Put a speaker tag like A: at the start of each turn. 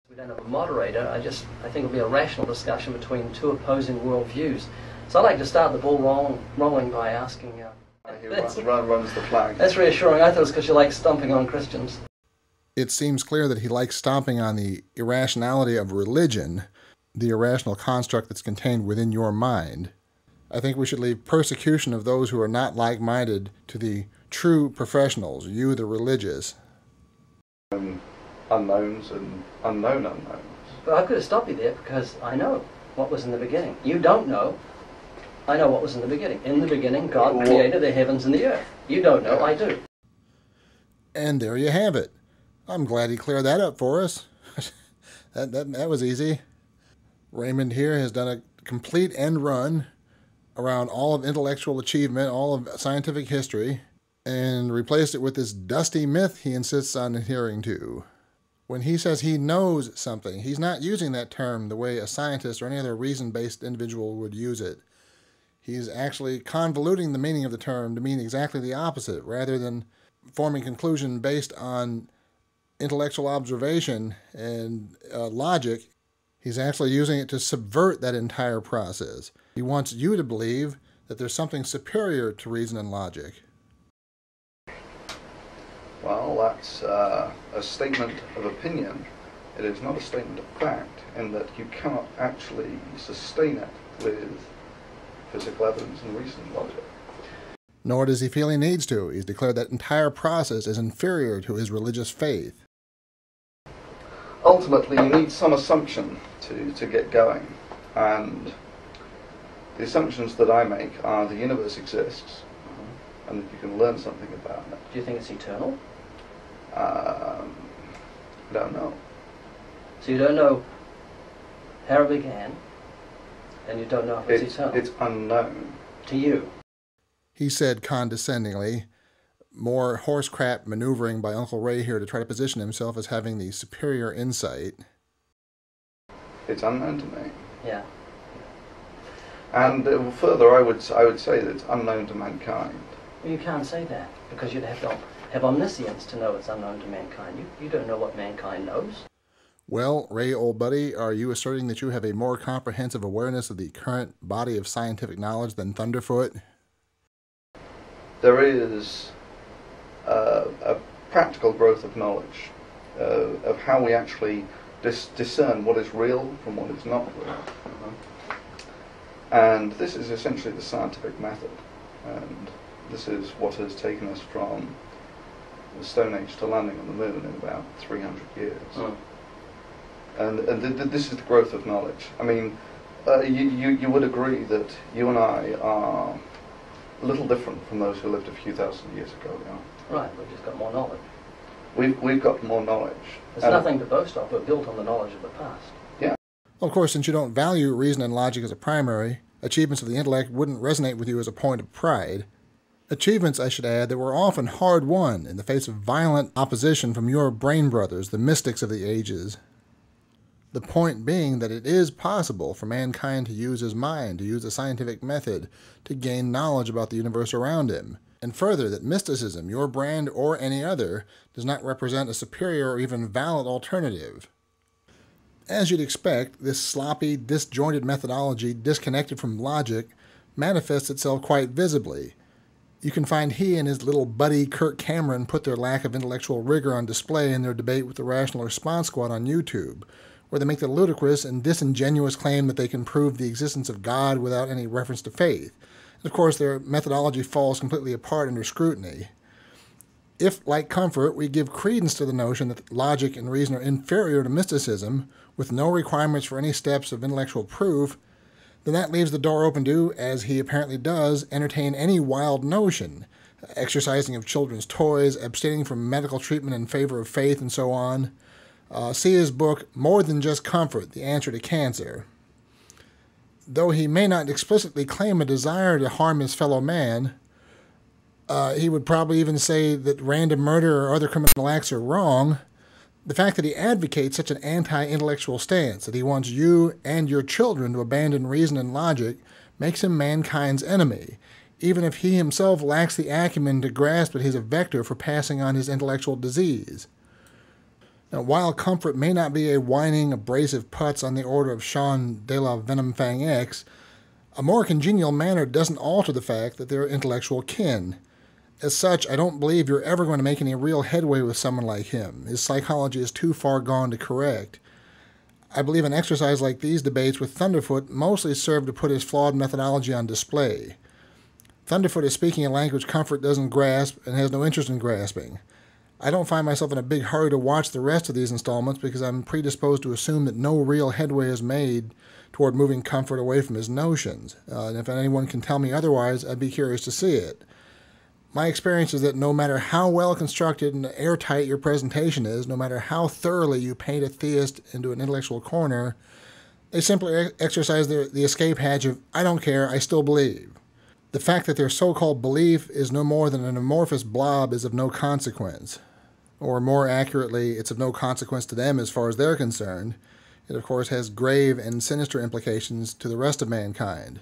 A: We don't have a moderator. I think it'll be a rational discussion between two opposing worldviews. So I'd like to start the ball rolling by asking...
B: runs the flag.
A: That's reassuring. I thought it was because you like stomping on Christians.
C: It seems clear that he likes stomping on the irrationality of religion, the irrational construct that's contained within your mind. I think we should leave persecution of those who are not like-minded to the true professionals, you the religious.
B: Unknowns and unknown unknowns.
A: But I could have stopped you there because I know what was in the beginning. You don't know. I know what was in the beginning. In the beginning, God created the heavens and the earth. You don't know, I do.
C: And there you have it. I'm glad he cleared that up for us. that was easy. Raymond here has done a complete end run around all of intellectual achievement, all of scientific history, and replaced it with this dusty myth he insists on adhering to. When he says he knows something, he's not using that term the way a scientist or any other reason-based individual would use it. He's actually convoluting the meaning of the term to mean exactly the opposite, rather than forming conclusion based on intellectual observation and logic. He's actually using it to subvert that entire process. He wants you to believe that there's something superior to reason and logic.
B: Well, that's a statement of opinion. It is not a statement of fact, in that you cannot actually sustain it with physical evidence and reason and logic.
C: Nor does he feel he needs to. He's declared that entire process is inferior to his religious faith.
B: Ultimately, you need some assumption to get going, and the assumptions that I make are the universe exists, and that you can learn something about it.
A: Do you think it's eternal?
B: I don't know.
A: So you don't know how it began, and you don't know if it's eternal?
B: It's unknown.
A: To you?
C: He said condescendingly, more horse crap maneuvering by Uncle Ray here to try to position himself as having the superior insight.
B: It's unknown to me.
A: Yeah.
B: And further, I would say that it's unknown to mankind.
A: Well, you can't say that, because you'd have to have omniscience to know it's unknown to mankind. You don't know what mankind knows.
C: Well, Ray, old buddy, are you asserting that you have a more comprehensive awareness of the current body of scientific knowledge than Thunderfoot?
B: There is a practical growth of knowledge, of how we actually discern what is real from what is not real. And this is essentially the scientific method. And this is what has taken us from the Stone Age to landing on the moon in about 300 years.
A: Mm.
B: And this is the growth of knowledge. I mean, you would agree that you and I are a little different from those who lived a few thousand years ago. Yeah?
A: Right, we've just got more knowledge.
B: We've got more knowledge.
A: There's nothing to boast of. We're built on the knowledge of the past.
B: Yeah.
C: Of course, since you don't value reason and logic as a primary, achievements of the intellect wouldn't resonate with you as a point of pride. Achievements, I should add, that were often hard-won in the face of violent opposition from your brain brothers, the mystics of the ages. The point being that it is possible for mankind to use his mind, to use a scientific method, to gain knowledge about the universe around him. And further, that mysticism, your brand or any other, does not represent a superior or even valid alternative. As you'd expect, this sloppy, disjointed methodology, disconnected from logic, manifests itself quite visibly. You can find he and his little buddy Kirk Cameron put their lack of intellectual rigor on display in their debate with the Rational Response Squad on YouTube, where they make the ludicrous and disingenuous claim that they can prove the existence of God without any reference to faith. And of course, their methodology falls completely apart under scrutiny. If, like Comfort, we give credence to the notion that logic and reason are inferior to mysticism, with no requirements for any steps of intellectual proof, then that leaves the door open to, as he apparently does, entertain any wild notion, exercising of children's toys, abstaining from medical treatment in favor of faith, and so on. See his book, More Than Just Comfort, The Answer to Cancer. Though he may not explicitly claim a desire to harm his fellow man, he would probably even say that random murder or other criminal acts are wrong. The fact that he advocates such an anti-intellectual stance, that he wants you and your children to abandon reason and logic, makes him mankind's enemy, even if he himself lacks the acumen to grasp that he's a vector for passing on his intellectual disease. Now, while comfort may not be a whining, abrasive putz on the order of Sean de la Venom Fang X, a more congenial manner doesn't alter the fact that they're intellectual kin. As such, I don't believe you're ever going to make any real headway with someone like him. His psychology is too far gone to correct. I believe an exercise like these debates with Thunderfoot mostly serve to put his flawed methodology on display. Thunderfoot is speaking a language Comfort doesn't grasp and has no interest in grasping. I don't find myself in a big hurry to watch the rest of these installments because I'm predisposed to assume that no real headway is made toward moving Comfort away from his notions. And if anyone can tell me otherwise, I'd be curious to see it. My experience is that no matter how well constructed and airtight your presentation is, no matter how thoroughly you paint a theist into an intellectual corner, they simply exercise the escape hatch of, I don't care, I still believe. The fact that their so-called belief is no more than an amorphous blob is of no consequence. Or more accurately, it's of no consequence to them as far as they're concerned. It, of course, has grave and sinister implications to the rest of mankind.